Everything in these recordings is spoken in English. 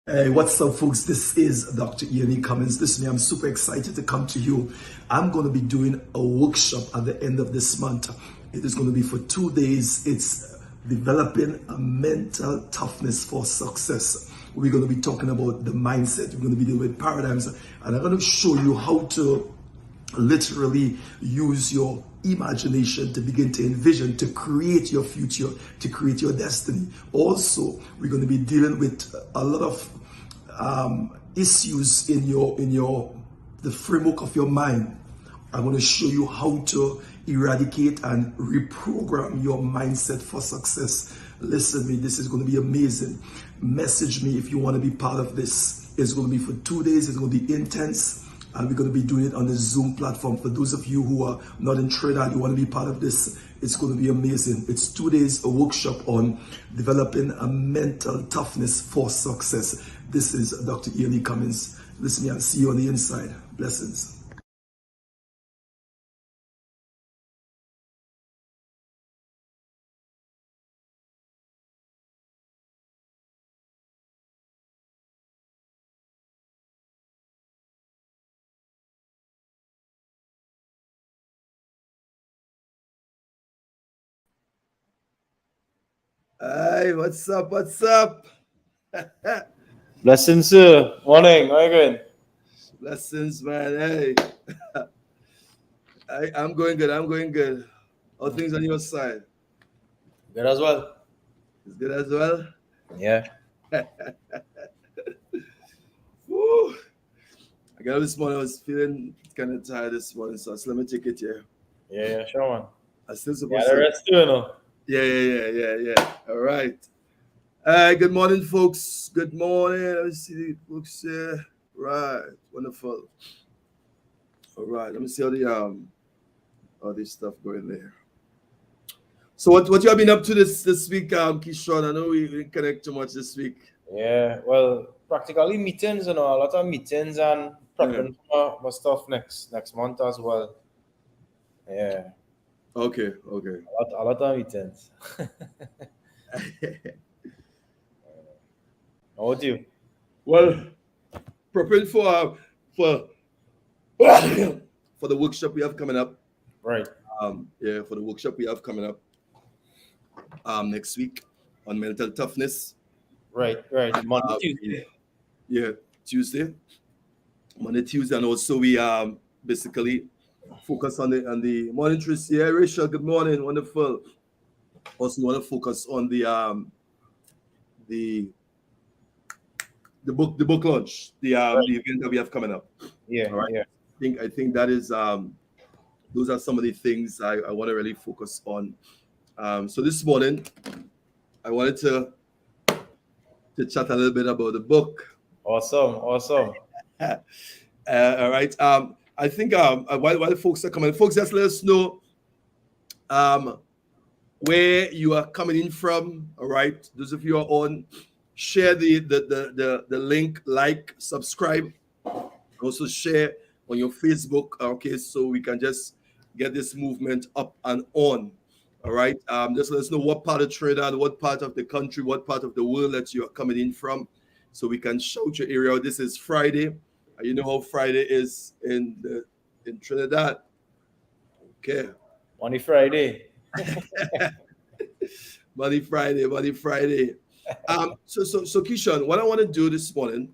Hey, what's up, folks? This is Dr. Cummings. Listen, I'm super excited to come to you. I'm going to be doing a workshop at the end of this month. It is going to be for 2 days. It's developing a mental toughness for success. We're going to be talking about the mindset. We're going to be dealing with paradigms, and I'm going to show you how to literally use your imagination to begin to envision, to create your future, to create your destiny. Also, we're going to be dealing with a lot of issues in the framework of your mind. I'm going to show you how to eradicate and reprogram your mindset for success. Listen to me, this is going to be amazing. Message me if you want to be part of this. It's going to be for 2 days. It's going to be intense. And we're going to be doing it on the Zoom platform. For those of you who are not in Trinidad, you want to be part of this, it's going to be amazing. It's 2 days, a workshop on developing a mental toughness for success. This is Dr. Ian Cummings. Listen, I'll see you on the inside. Blessings. Hey, what's up? What's up? Blessings, sir. Morning. How are you going? Blessings, man. Hey, I'm going good. I'm going good. All things on your side. Good as well. It's good as well. Yeah. Woo. I got up this morning. I was feeling kind of tired this morning, so let me take it here. Yeah, sure, man. I still Yeah, supposed the to. rest too, you know. Yeah. All right. Good morning, folks. Good morning. Let me see the books here. Right. Wonderful. All right. Let me see all this stuff going there. So what you have been up to this week, Keeshon? I know we didn't connect too much this week. Yeah, well, practically meetings, a lot of meetings and Yeah. prepping for my stuff next month as well. Yeah, Okay. a lot of meetings. How about you? Well, preparing for for the workshop we have coming up. Right, For the workshop we have coming up next week on mental toughness. right. Monday, Tuesday. Yeah, Tuesday, Monday, Tuesday, and also we basically focus on the morning. Tracy, yeah, Rachel, good morning, wonderful. Also, want to focus on the the book launch, the Right. event that we have coming up. Yeah, All right, yeah. I think that is those are some of the things I want to really focus on. So this morning I wanted to chat a little bit about the book. Awesome. All right. I think while the folks are coming, folks, just let us know um, where you are coming in from. All right. Those of you who are on, share the link, like, subscribe, also share on your Facebook. Okay, so we can just get this movement up and on. All right. Just let us know what part of Trinidad, what part of the country, what part of the world that you are coming in from, so we can shout your area. This is Friday. You know how Friday is in Trinidad. Okay. Monday, Friday. Money Friday, Money Friday. So Keeshon, what I want to do this morning,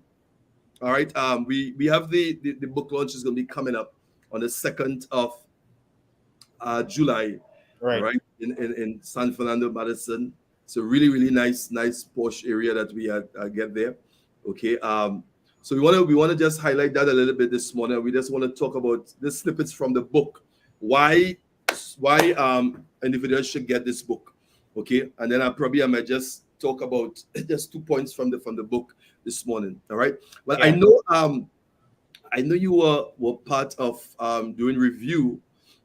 all right. We have the book launch is going to be coming up on the 2nd of July. All Right. right, in San Fernando, Madison. It's a really nice posh area that we had get there. Okay. So we want to just highlight that a little bit this morning. We just want to talk about the snippets from the book. Why individuals should get this book. Okay, and then I might just talk about just 2 points from the book this morning. All right. Well, Yeah. I know you were part of doing review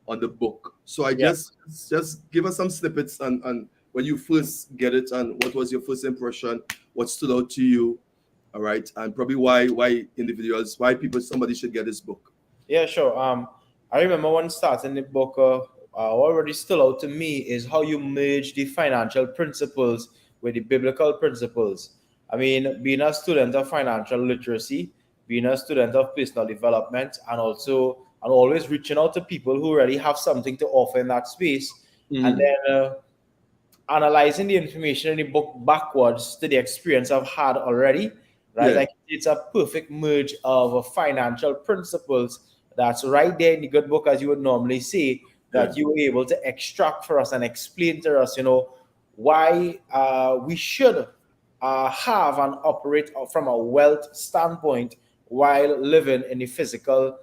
on the book. So I Yeah. just give us some snippets and when you first get it and what was your first impression, what stood out to you, all right, and probably why people somebody should get this book. Yeah, sure. I remember when starting the book, what already stood out to me is how you merge the financial principles with the biblical principles. I mean, being a student of financial literacy, being a student of personal development, and always reaching out to people who already have something to offer in that space, and Mhm. then analyzing the information in the book backwards to the experience I've had already, right? Yeah, Like it's a perfect merge of financial principles that's right there in the good book, as you would normally say, yeah, that you were able to extract for us and explain to us, why we should have and operate from a wealth standpoint while living in the physical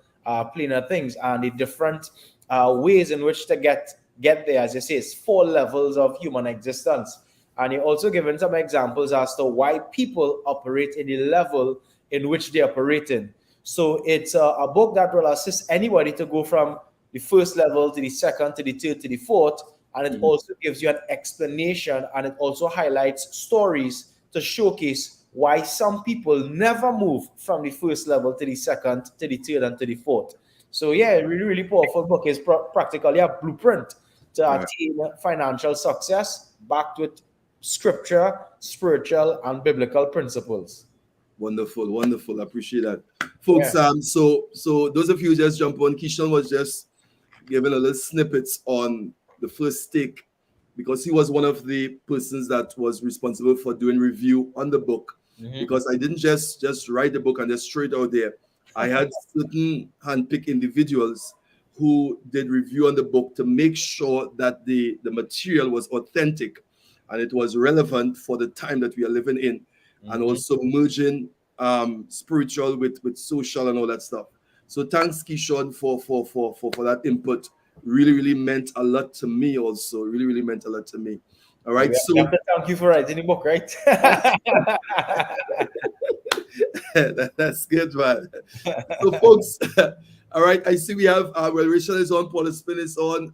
plane of things, and the different ways in which to get there. As you say, it's 4 levels of human existence, and you're also given some examples as to why people operate in the level in which they operate in. So it's a book that will assist anybody to go from the first level to the second to the third to the fourth, and it mhm, also gives you an explanation, and it also highlights stories to showcase why some people never move from the first level to the second to the third and to the fourth. So yeah, really, really powerful book. Is practically a blueprint to right. attain financial success, backed with scripture, spiritual, and biblical principles. Wonderful, wonderful. I appreciate that, Yeah. folks. So those of you who just jump on, Keeshon was just giving a little snippets on the first stake because he was one of the persons that was responsible for doing review on the book. Mhm. Because I didn't just write the book and just throw it out there. I had certain handpicked individuals who did review on the book to make sure that the material was authentic and it was relevant for the time that we are living in, and Mhm. also merging spiritual with social and all that stuff. So thanks, Keeshon, for that input. Really, really meant a lot to me also. Really, really meant a lot to me. All Yeah, right. we have So to thank you for writing the book, right? that's good, man. So folks, all right. I see we have well, Rachel is on, Paula Spin is on.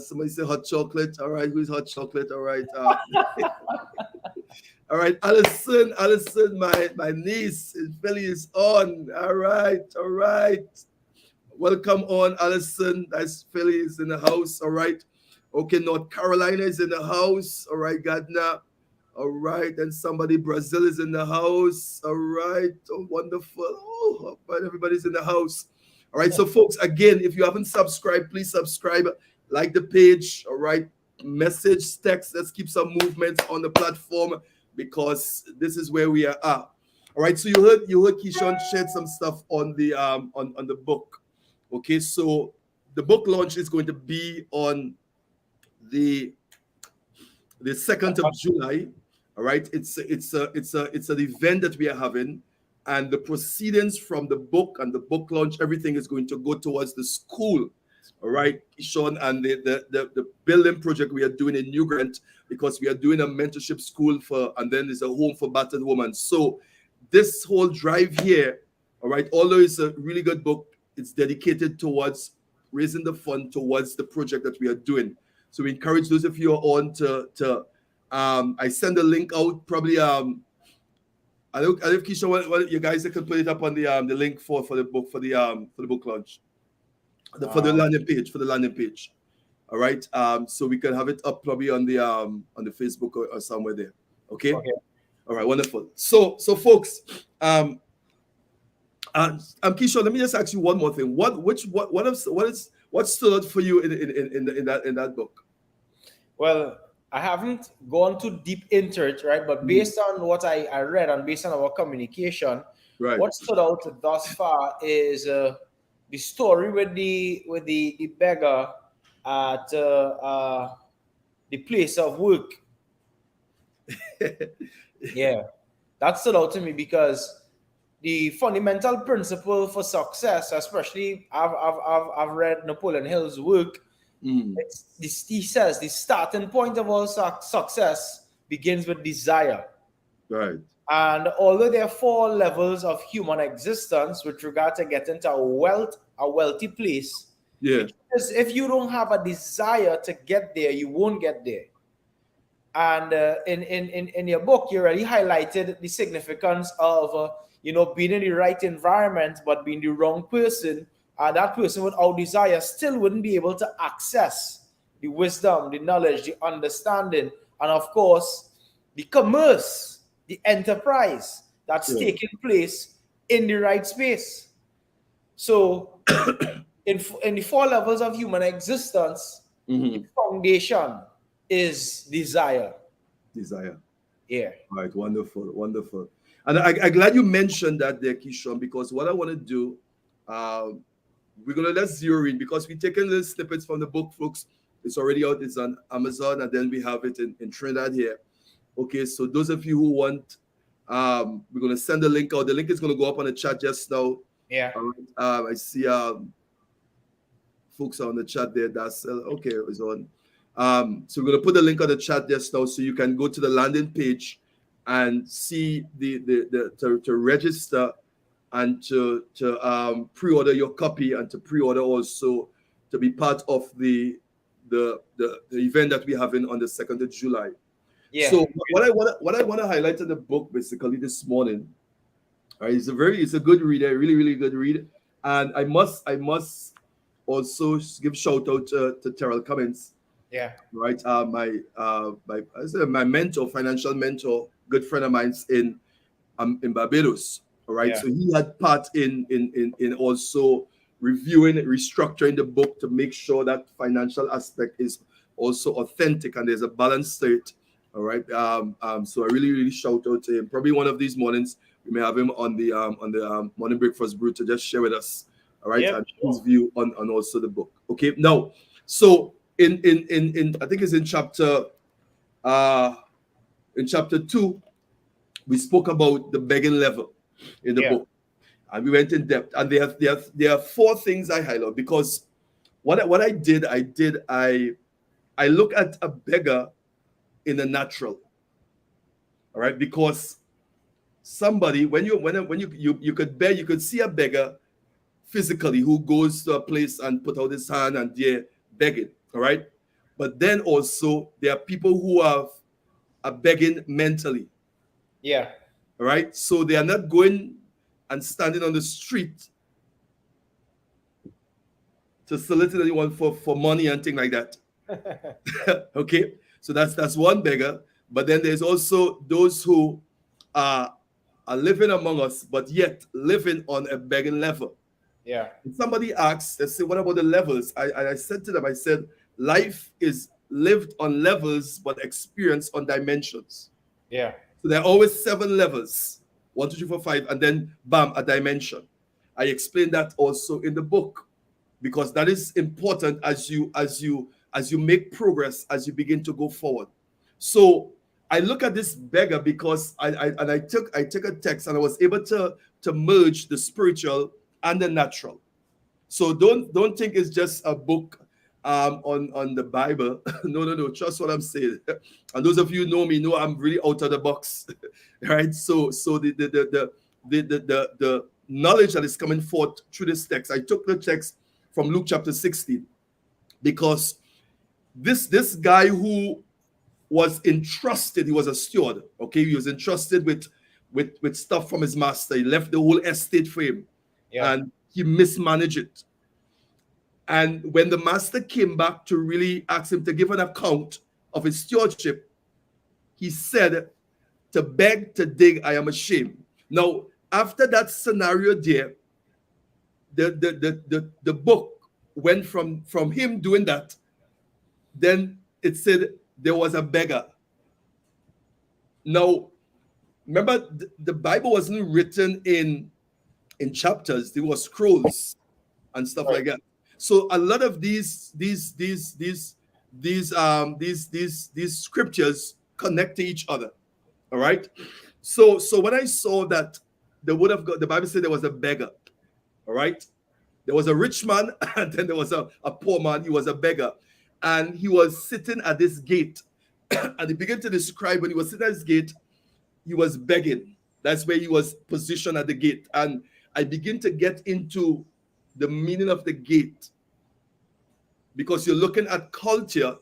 Somebody say hot chocolate. All right, who's hot chocolate? All right. All right, Allison, my niece in Philly is on. All right, all right. Welcome on, Allison. That's Philly is in the house. All right. Okay, North Carolina is in the house. All right, Gadna. All right, and somebody Brazil is in the house. All right, oh, wonderful. Oh, all right, everybody's in the house. All right, so folks, again, if you haven't subscribed, please subscribe, like the page. All right, message, text. Let's keep some movement on the platform because this is where we are at. All right, so you heard Keeshon shared some stuff on the on the book. Okay, so the book launch is going to be on the 2nd of July. All right, it's an event that we are having, and the proceedings from the book and the book launch, everything is going to go towards the school. All right, Sean, and the building project we are doing in New Grant, because we are doing a mentorship school for, and then there's a home for battered women. So this whole drive here, all right, although it's a really good book, it's dedicated towards raising the fund towards the project that we are doing. So we encourage those of you who are on to I send a link out probably I don't Keisha, what you guys can put it up on the link for the book for the book launch. For the Um, landing page. All right. So we can have it up probably on the Facebook or somewhere there. Okay. okay. All right, wonderful. So folks, Keisha, let me just ask you one more thing. What stood out for you in that book? Well, I haven't gone too deep into it, right? But Mm, based on what I read and based on our communication, right. what stood out thus far is the story with the beggar at the place of work. Yeah, that stood out to me because the fundamental principle for success, especially I've read Napoleon Hill's work. Mm, He says the starting point of all success begins with desire. right. And although there are 4 levels of human existence with regard to getting to a wealthy place, the Yeah. truth is, if you don't have a desire to get there, you won't get there. And in your book, you already highlighted the significance of being in the right environment, but being the wrong person. And that person without desire still wouldn't be able to access the wisdom, the knowledge, the understanding, and of course, the commerce the enterprise that's Yeah. taking place in the right space. So, in the four levels of human existence, the Mm-hmm. foundation is desire. Desire. Yeah. Right, wonderful, wonderful. And I'm glad you mentioned that there, Keeshon, because what I want to do, um, we're gonna let's zero in because we're taking little snippets from the book, folks. It's already out, it's on Amazon, and then we have it in Trinidad here. Okay, so those of you who want, we're gonna send the link out. The link is gonna go up on the chat just now. Yeah. All right. I see folks are on the chat there. That's okay, it's on. So we're gonna put the link on the chat just now so you can go to the landing page and see the to register and to pre-order your copy and to pre-order also to be part of the event that we're having on the 2nd of July. Yeah. So what I want to highlight in the book basically this morning, right, it's a good read, a really really good read, and I must also give shout out to Terrell Cummings, Yeah. right? I say my mentor, financial mentor, good friend of mine's in Barbados. All right. Yeah. So he had part in also reviewing, restructuring the book to make sure that financial aspect is also authentic and there's a balance to it. All right. So I really, really shout out to him. Probably one of these mornings we may have him on the morning breakfast brew to just share with us. All right, Yep. and his view on also the book. Okay. Now, so in I think it's uh in chapter 2 we spoke about the begging level in the Yeah. book, and we went in depth. And there are four things I highlight because what I look at a beggar in the natural, all right, because somebody when you could beg, you could see a beggar physically who goes to a place and put out his hand and they're begging, all right, but then also there are people who are begging mentally. Yeah. All right. So they are not going and standing on the street to solicit anyone for money and things like that. Okay. So that's one beggar. But then there's also those who are are living among us, but yet living on a begging level. Yeah. And somebody asked, they say, what about the levels? I said to them, I said, life is lived on levels, but experienced on dimensions. Yeah. So there are always 7 levels, 1, 2, 3, 4, 5, and then bam, a dimension. I explained that also in the book because that is important as you make progress as you begin to go forward. So I look at this beggar because I took a text and I was able to merge the spiritual and the natural. So don't think it's just a book on the Bible. No, no, no. Trust what I'm saying. And those of you who know me know I'm really out of the box, right? So the knowledge that is coming forth through this text. I took the text from Luke chapter 16 because this guy who was entrusted, he was a steward. Okay, he was entrusted with stuff from his master. He left the whole estate for him, Yeah. and he mismanaged it. And when the master came back to really ask him to give an account of his stewardship, he said, to beg, to dig, I am ashamed. Now, after that scenario there, the book went from him doing that, then it said there was a beggar. Now, remember, the Bible wasn't written in chapters, there were scrolls and stuff Right. like that. So a lot of these scriptures connect to each other. All right. So when I saw that the word of God, the Bible said there was a beggar. All right. There was a rich man, and then there was a poor man. He was a beggar. And he was sitting at this gate. And he began to describe when he was sitting at this gate, he was begging. That's where he was positioned at the gate. And I begin to get into the meaning of the gate because you're looking at culture,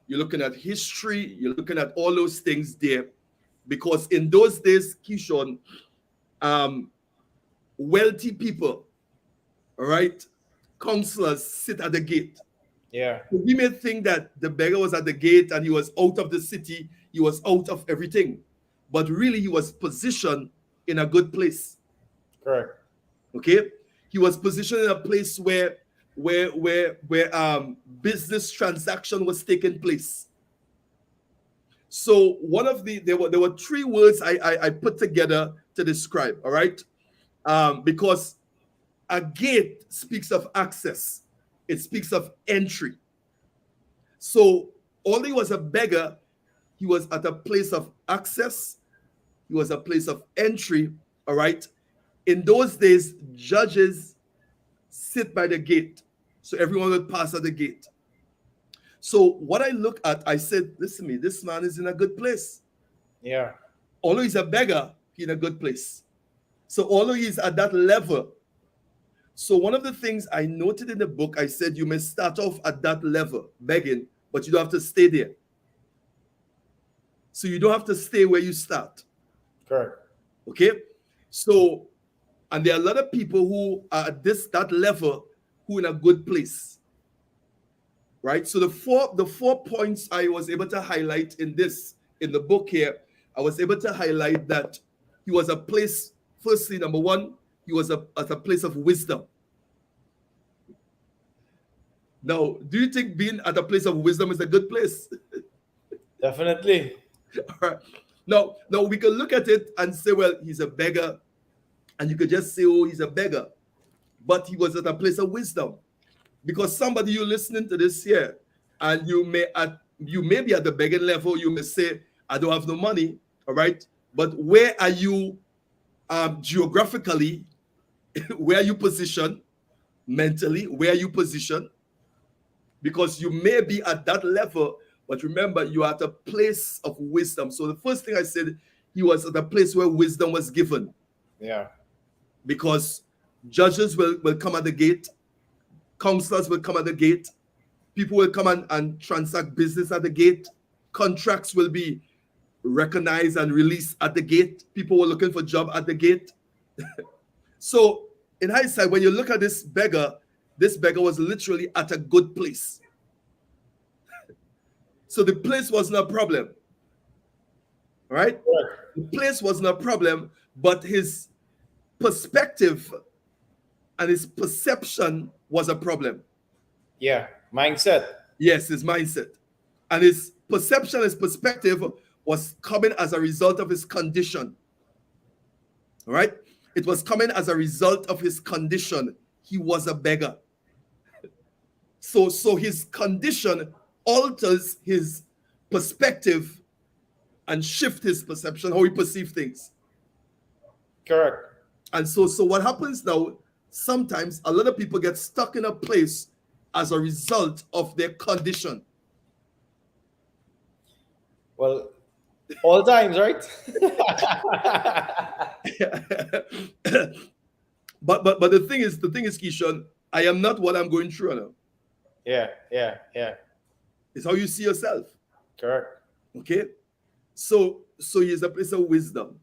you're looking at history, you're looking at all those things there. Because in those days, Keeshon, um, wealthy people, all right, counselors sit at the gate. Yeah. We may think that the beggar was at the gate and he was out of the city, he was out of everything. but really he was positioned in a good place. Correct. Okay, he was positioned in a place where business transaction was taking place. So one of there were three words I put together to describe. All right, because a gate speaks of access, it speaks of entry. So although he was a beggar, he was at a place of access, he was a place of entry. All right. In those days, judges sit by the gate. So everyone would pass at the gate. So what I look at, I said, listen to me, this man is in a good place. Yeah. Although he's a beggar, he's in a good place. So although he's at that level, so one of the things I noted in the book, I said you may start off at that level, begging, but you don't have to stay there. So you don't have to stay where you start. Correct. Okay? So, and there are a lot of people who are at that level who are in a good place. Right? So the four points I was able to highlight in the book here, I was able to highlight that he was a place, firstly, number one, he was at a place of wisdom. Now, do you think being at a place of wisdom is a good place? Definitely. All right. Now we can look at it and say, well, he's a beggar, and you could just say, oh, he's a beggar. But he was at a place of wisdom. Because somebody you're listening to this here, and you may be at the begging level, you may say, I don't have no money, all right? But where are you geographically? Where are you positioned mentally? Where are you positioned? Because you may be at that level, but remember, you are at a place of wisdom. So the first thing I said, he was at a place where wisdom was given. Yeah. Because judges will come at the gate, counselors will come at the gate, people will come and transact business at the gate, contracts will be recognized and released at the gate, people were looking for job at the gate. So in hindsight, when you look at this beggar was literally at a good place. So the place wasn't a problem. Right? The place wasn't a problem, but his perspective and his perception was a problem. Yeah. Mindset. Yes, his mindset. And his perception, his perspective was coming as a result of his condition. All right? It was coming as a result of his condition. He was a beggar. So his condition alters his perspective and shift his perception, how he perceives things. Correct. And so what happens now, sometimes a lot of people get stuck in a place as a result of their condition. Well, all times, right? but the thing is, Keeshon, I am not what I'm going through now. Yeah. It's how you see yourself. Correct. Okay? So he's a place of wisdom.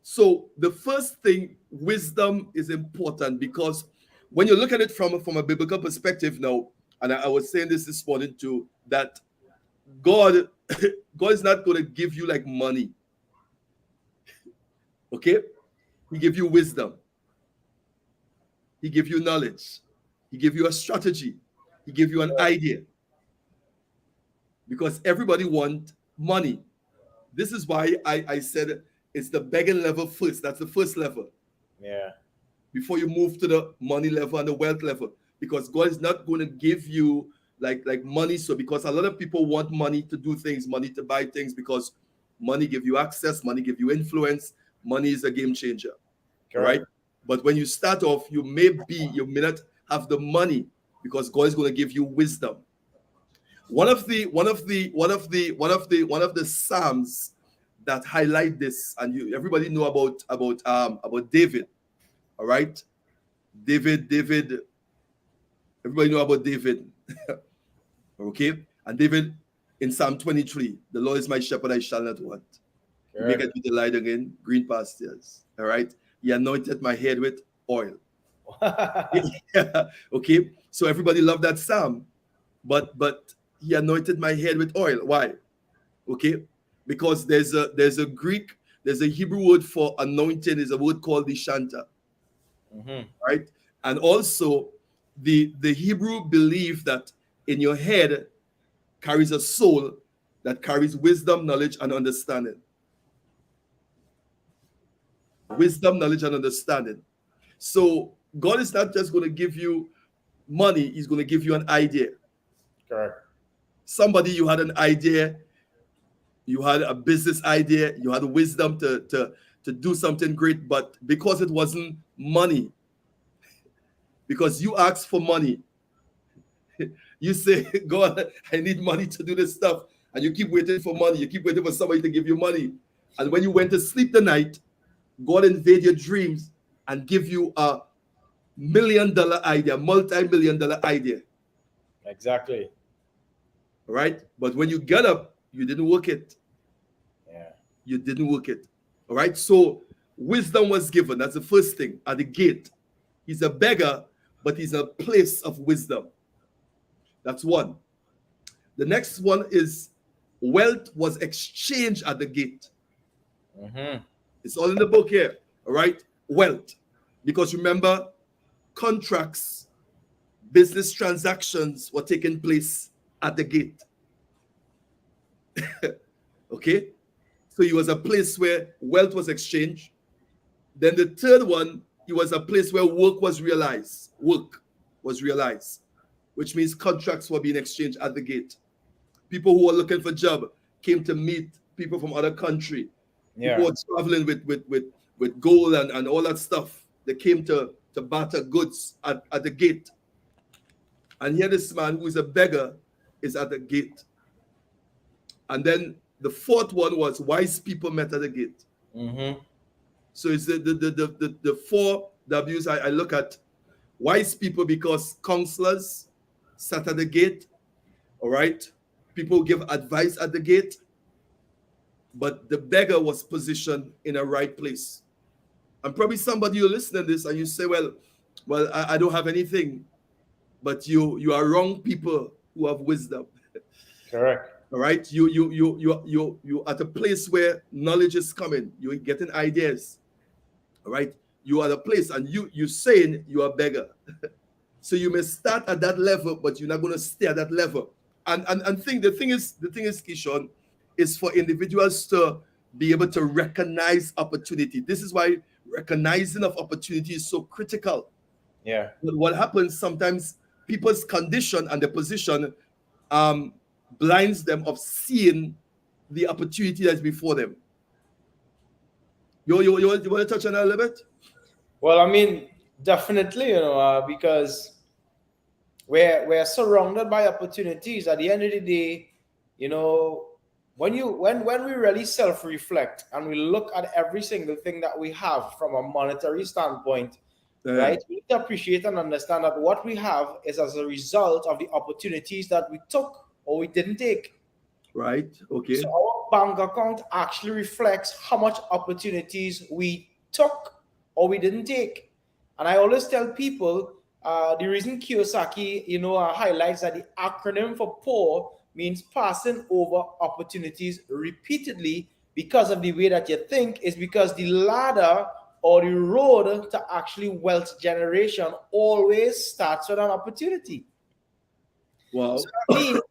So the first thing, wisdom is important, because when you look at it from a biblical perspective now, and I was saying this morning too, that God is not going to give you like money. Okay? He give you wisdom. He give you knowledge. He give you a strategy. He give you an idea. Because everybody want money. This is why I said it's the begging level first. That's the first level. Yeah. Before you move to the money level and the wealth level. Because God is not going to give you like money. So because a lot of people want money to do things, money to buy things, because money give you access, money give you influence, money is a game changer. Correct. Right? But when you start off, you may not have the money, because God is going to give you wisdom. One of the Psalms that highlight this, and everybody know about David. All right, David. Everybody know about David. Okay, and David in Psalm 23, the Lord is my shepherd, I shall not want. He maketh me to lie again, green pastures. All right, He anointed my head with oil. Yeah. Okay, so everybody love that Psalm, but He anointed my head with oil. Why? Okay, because there's a Hebrew word for anointing, is a word called Dishanta, right? And also the Hebrew belief that in your head carries a soul that carries wisdom, knowledge, and understanding. Wisdom, knowledge, and understanding. So God is not just going to give you money, He's going to give you an idea. Correct. Somebody, you had an idea, you had a business idea, you had wisdom to do something great, but because it wasn't money, because you asked for money, you say, God, I need money to do this stuff. And you keep waiting for money. You keep waiting for somebody to give you money. And when you went to sleep the night, God invade your dreams and give you a $1 million idea, multi-million-dollar idea. Exactly. Right? But when you get up, you didn't work it. Yeah. You didn't work it. All right? So wisdom was given. That's the first thing at the gate. He's a beggar, but he's a place of wisdom. That's one. The next one is wealth was exchanged at the gate. It's all in the book here. All right? Wealth. Because remember, contracts, business transactions were taking place at the gate. Okay? So it was a place where wealth was exchanged. Then the third one, it was a place where work was realized. Work was realized, which means contracts were being exchanged at the gate. People who were looking for job came to meet people from other country. Yeah. People were traveling with gold and all that stuff. They came to barter goods at the gate. And here this man who is a beggar is at the gate. And then the fourth one was wise people met at the gate. So it's the four W's I look at. Wise people because counselors sat at the gate. All right. People give advice at the gate. But the beggar was positioned in a right place. And probably somebody you're listening to this and you say, well, I don't have anything. But you are wrong people who have wisdom. Correct. All right. You at a place where knowledge is coming. You're getting ideas. All right. You are the place and you saying you are a beggar. So you may start at that level, but you're not going to stay at that level. And the thing is, Keeshon, is for individuals to be able to recognize opportunity. This is why recognizing of opportunity is so critical. Yeah. But what happens sometimes, people's condition and their position blinds them of seeing the opportunity that's before them. You want to touch on that a little bit? Well, I mean, definitely, because we're surrounded by opportunities. At the end of the day, when we really self-reflect and we look at every single thing that we have from a monetary standpoint, right? We need to appreciate and understand that what we have is as a result of the opportunities that we took or we didn't take. Right. Okay. So our bank account actually reflects how much opportunities we took or we didn't take. And I always tell people the reason Kiyosaki, highlights that the acronym for POUR means passing over opportunities repeatedly because of the way that you think is because the ladder or the road to actually wealth generation always starts with an opportunity. Wow. So that means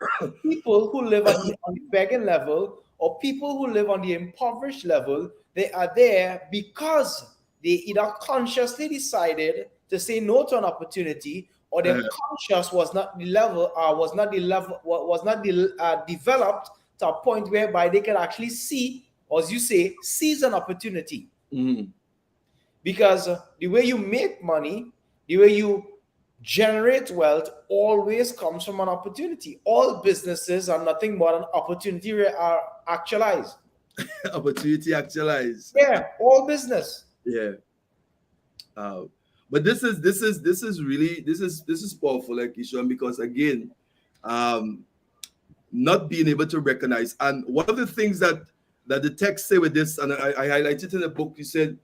people who live on the begging level or people who live on the impoverished level, they are there because they either consciously decided to say no to an opportunity or their conscious was not developed to a point whereby they can actually see, or as you say, seize an opportunity. Because the way you make money, the way you generate wealth always comes from an opportunity. All businesses are nothing more than opportunity are actualized. Opportunity actualized. Yeah, all business. Yeah. But this is really powerful, like Keeshon, because again, not being able to recognize. And one of the things that the text say with this, and I highlighted in the book, you said,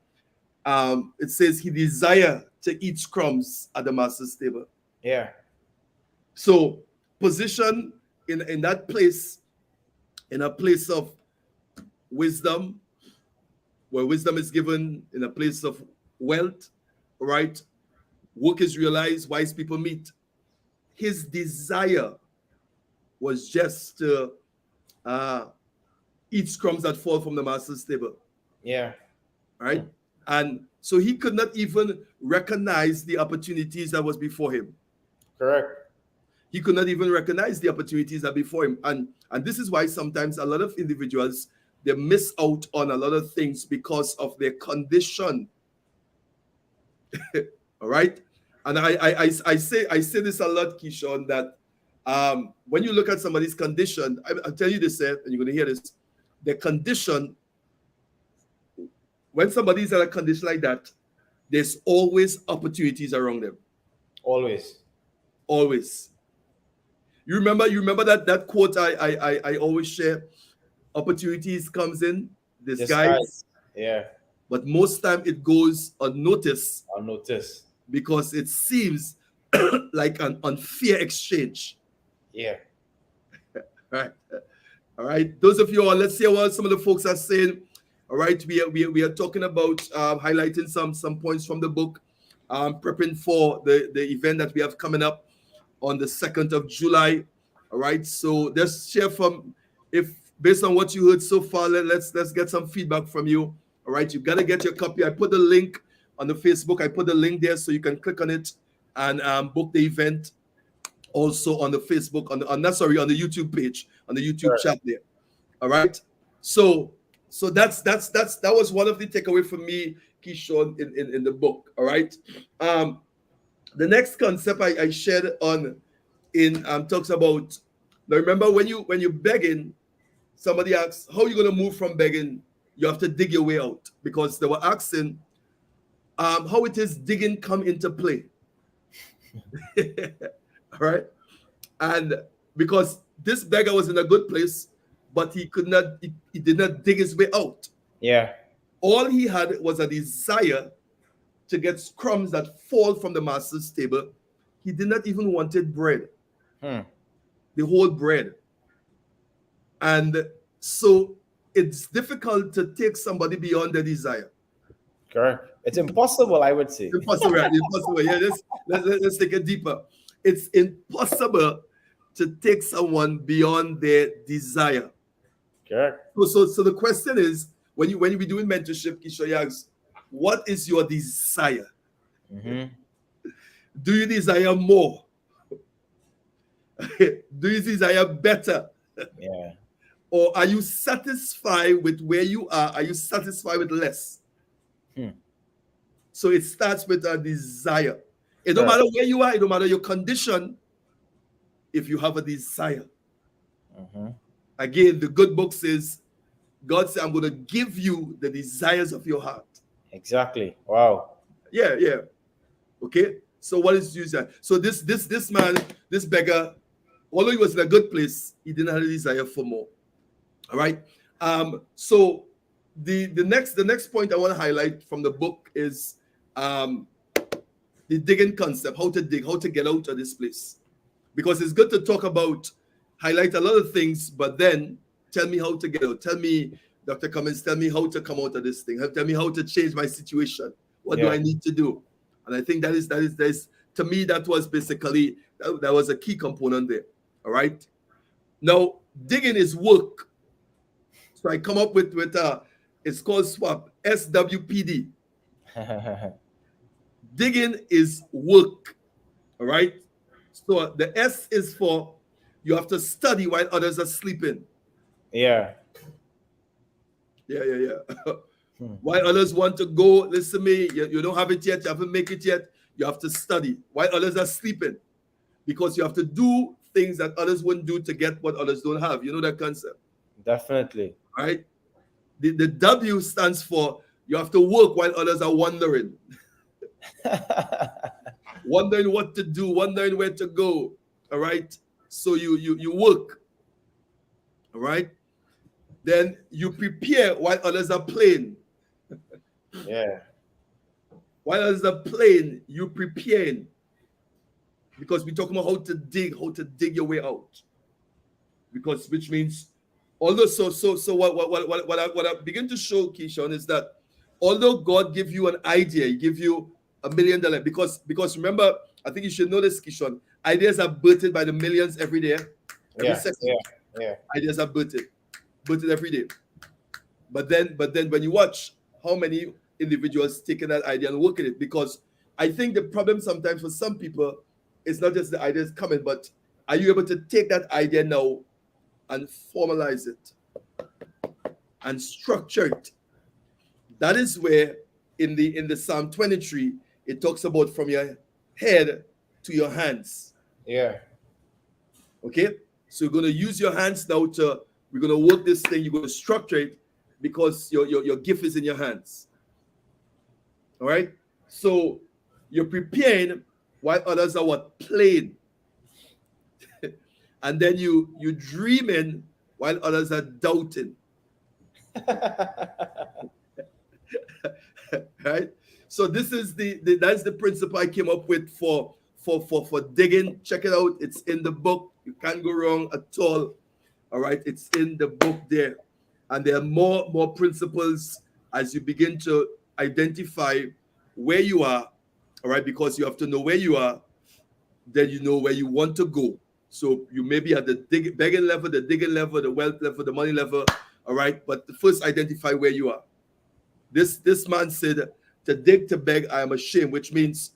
it says he desire to eat crumbs at the master's table. Yeah. So position in that place, in a place of wisdom, where wisdom is given in a place of wealth, right? Work is realized, wise people meet. His desire was just to uh, eat crumbs that fall from the master's table, Yeah. right? And so he could not even recognize the opportunities that was before him. Correct. He could not even recognize the opportunities that before him. And this is why sometimes a lot of individuals, they miss out on a lot of things because of their condition. All right. And I say this a lot, Keeshon, that when you look at somebody's condition, I'll tell you this, and you're going to hear this. Their condition, when somebody's in a condition like that, there's always opportunities around them. Always. Always. You remember that quote I always share. Opportunities comes in disguise. Yeah. But most time it goes unnoticed. Unnoticed. Because it seems like an unfair exchange. Yeah. All right. Those of you, let's see what some of the folks are saying. All right. We are talking about highlighting some points from the book, prepping for the event that we have coming up on the 2nd of July. All right. So let's share if based on what you heard so far, let's get some feedback from you. All right. You got to get your copy. I put the link on the Facebook. I put the link there so you can click on it and book the event. Also on the Facebook, on the YouTube page, on the YouTube chat there. All right. So that was one of the takeaway for me, Keeshon, in the book. All right. The next concept I shared talks about. Now remember when you're begging, somebody asks, how are you going to move from begging? You have to dig your way out, because they were asking how it is digging come into play. All right. And because this beggar was in a good place, but he did not dig his way out. Yeah. All he had was a desire to get crumbs that fall from the master's table. He did not even wanted bread. The whole bread. And so it's difficult to take somebody beyond their desire. Correct. It's impossible, I would say. Impossible, right? Impossible. Yeah, let's take it deeper. It's impossible to take someone beyond their desire. Correct. So the question is, when you be doing mentorship, Keeshon asks, what is your desire? Do you desire more? Do you desire better? Yeah. Or are you satisfied with where you are? Are you satisfied with less? So it starts with a desire. It don't matter where you are, it don't matter your condition, if you have a desire. Again, the good book says, God said, I'm going to give you the desires of your heart. Exactly. Wow. Yeah. Okay. So what is desire? So this man, this beggar, although he was in a good place, he didn't have a desire for more. All right. So the next point I want to highlight from the book is the digging concept, how to dig, how to get out of this place. Because it's good to talk about, highlight a lot of things, but then tell me how to get out. Tell me, Dr. Cummings, tell me how to come out of this thing. Tell me how to change my situation. What do I need to do? And I think that is to me, that was basically, that was a key component there. All right. Now, digging is work. So I come up with it's called SWAP, SWPD. Digging is work. All right. So the S is for you have to study while others are sleeping. Yeah. While others want to go, listen to me, you don't have it yet, you haven't make it yet, you have to study while others are sleeping, because you have to do things that others wouldn't do to get what others don't have. You know that concept? Definitely. Right? The W stands for you have to work while others are wondering. Wondering what to do, wondering where to go. All right? So you work. All right? Then you prepare while others are playing. Yeah. While others are playing, you preparing. Because we're talking about how to dig your way out. Which means Although, so what I begin to show, Keeshon, is that although God give you an idea, He give you $1 million, because remember, I think you should know this, Keeshon. Ideas are birthed by the millions every day, every second. Yeah. Ideas are birthed every day. But then when you watch how many individuals taking that idea and working it, because I think the problem sometimes for some people is not just the ideas coming, but are you able to take that idea now and formalize it and structure it? That is where in the Psalm 23 it talks about from your head to your hands. Yeah. Okay, so you're going to use your hands now we're going to work this thing. You're going to structure it because your gift is in your hands. All right, so you're preparing while others are playing. And then you dreaming while others are doubting. Right, so this is that's the principle I came up with for digging. Check it out, it's in the book. You can't go wrong at all. All right, it's in the book there, and there are more principles as you begin to identify where you are. All right, because you have to know where you are, then you know where you want to go. So you may be at the begging level, the digging level, the wealth level, the money level. All right, but first identify where you are. This man said, to dig, to beg, I am ashamed, which means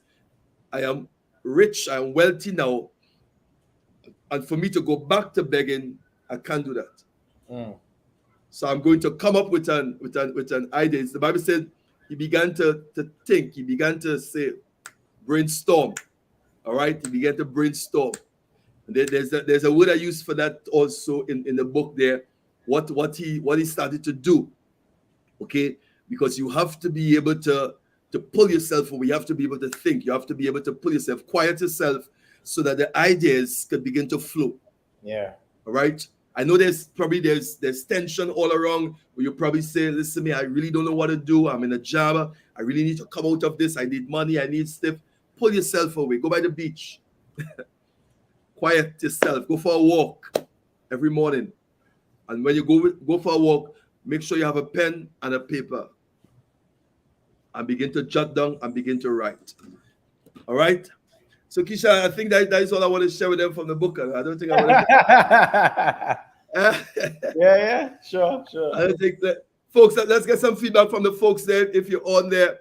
I am rich, I am wealthy now, and for me to go back to begging, I can't do that. So I'm going to come up with an idea. The Bible said he began to think, he began to say, brainstorm. All right, he began to brainstorm. And there's a word I use for that also in the book there. What he started to do. Okay, because you have to be able to pull yourself, or you have to be able to think. You have to be able to pull yourself, quiet yourself, so that the ideas can begin to flow. Yeah. All right. I know there's tension all around where you probably say, listen to me, I really don't know what to do. I'm in a job. I really need to come out of this. I need money. I need stuff. Pull yourself away. Go by the beach. Quiet yourself. Go for a walk every morning. And when you go for a walk, make sure you have a pen and a paper. And begin to jot down and begin to write. All right? So, Keeshon, I think that is all I want to share with them from the book. I don't think I want to... yeah, sure. I don't think that... Folks, let's get some feedback from the folks there. If you're on there,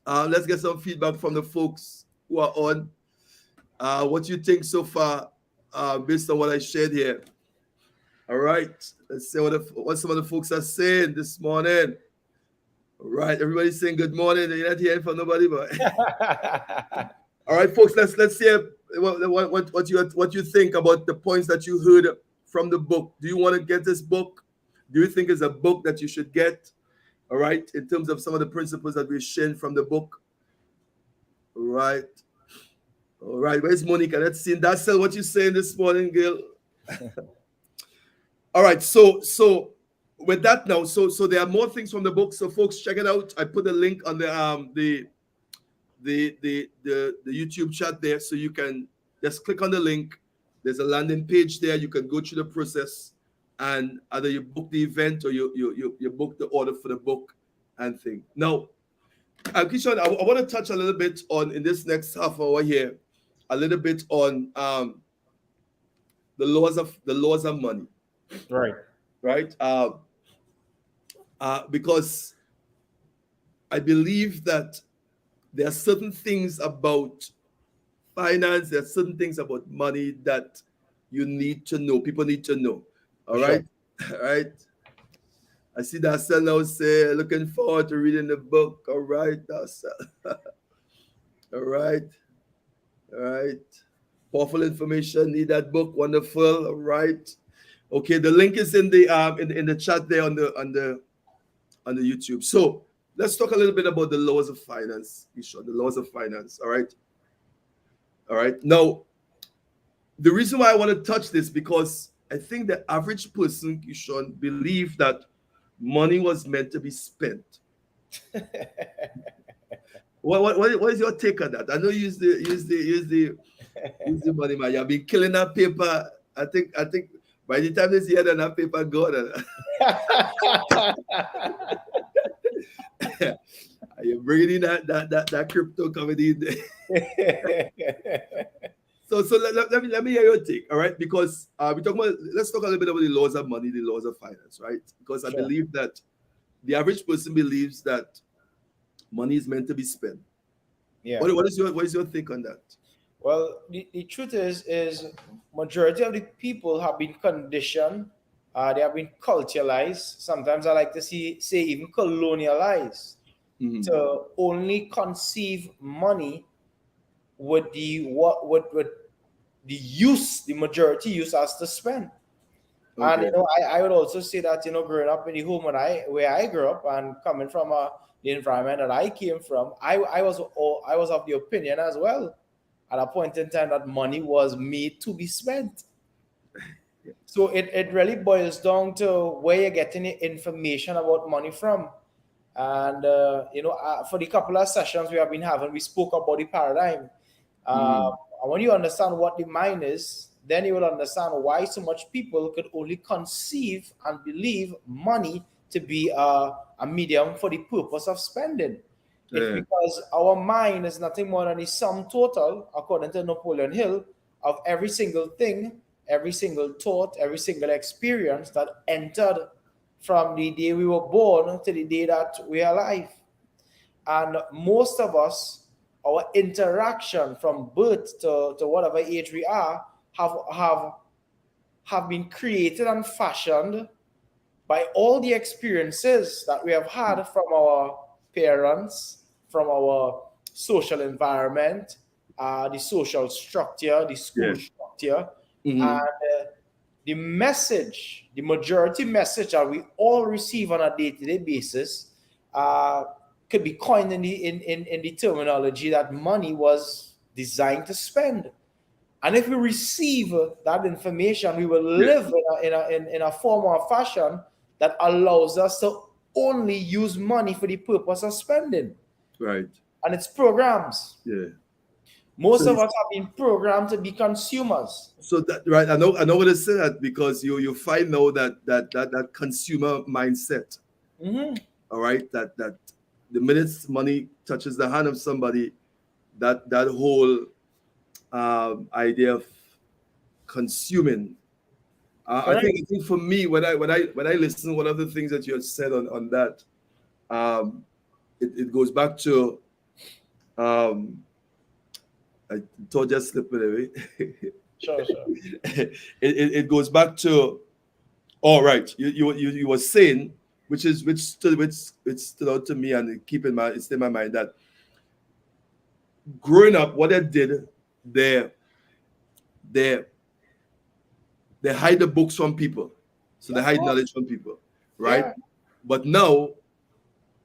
let's get some feedback from the folks who are on. What you think so far, based on what I shared here. All right. Let's see what some of the folks are saying this morning. All right. Everybody's saying good morning. You're not hearing from nobody, but... All right, folks, let's hear what you think about the points that you heard from the book. Do you want to get this book? Do you think it's a book that you should get? All right, in terms of some of the principles that we're sharing from the book. All right. Where's Monica? Let's see. That's what you're saying this morning, girl. All right, so with that now, so there are more things from the book. So folks, check it out. I put a link on the YouTube chat there, so you can just click on the link. There's a landing page there. You can go through the process, and either you book the event or you book the order for the book and thing. Now, Keeshon, I want to touch a little bit on, in this next half hour here, a little bit on the laws of money. Right. Because I believe that there are certain things about finance, there are certain things about money that you need to know. People need to know. All right. All right. I see Darcel now say, looking forward to reading the book. All right, Darcel. All right. Powerful information. Need that book. Wonderful. All right. Okay, the link is in the chat there on the YouTube. So let's talk a little bit about the laws of finance, Keeshon, the laws of finance. All right. Now, the reason why I want to touch this, because I think the average person, Keeshon, believe that money was meant to be spent. What is your take on that? I know you use the money, man. You've been killing that paper. I think By the time they see it, and that paper gone. You're bringing in that crypto coming in there. So let me hear your take, all right? Because we talk about, let's talk a little bit about the laws of money, the laws of finance, right? Because I Sure. believe that the average person believes that money is meant to be spent. Yeah. What is your take on that? Well, the truth is majority of the people have been conditioned, they have been culturalized. Sometimes I like to say even colonialized Mhm. to only conceive money with with the use, the majority use as to spend. And Okay. I would also say that growing up in the home where I grew up and coming from the environment that I came from, I was of the opinion as well at a point in time that money was made to be spent. So it really boils down to where you're getting the information about money from. And for the couple of sessions we have been having, we spoke about the paradigm. Mhm. And when you understand what the mind is, then you will understand why so much people could only conceive and believe money to be a medium for the purpose of spending. It's Yeah. because our mind is nothing more than the sum total, according to Napoleon Hill, of every single thing, every single thought, every single experience that entered from the day we were born to the day that we are alive. And most of us, our interaction from birth to whatever age we are, have been created and fashioned by all the experiences that we have had from our parents, from our social environment, the social structure, the school Yeah. structure, Mhm. and the message, the majority message that we all receive on a day-to-day basis, uh, could be coined in the terminology that money was designed to spend. And if we receive that information, we will Yeah. live in a form or fashion that allows us to only use money for the purpose of spending. Right. And it's programs. Yeah. So Most of us have been programmed to be consumers. so that right. I know what to say that because you find now that consumer mindset. Hmm. All right. That the minute money touches the hand of somebody, that whole idea of consuming. Correct. I think for me, when I listen, one of the things that you had said on that, um, it goes back to um, I thought just slipped away. Sure, sure. It goes back to all right. You were saying which stood out to me and it's in my mind that growing up, what they did, they they they hide the books from people, so they Of hide course. knowledge from people, right? Yeah, But now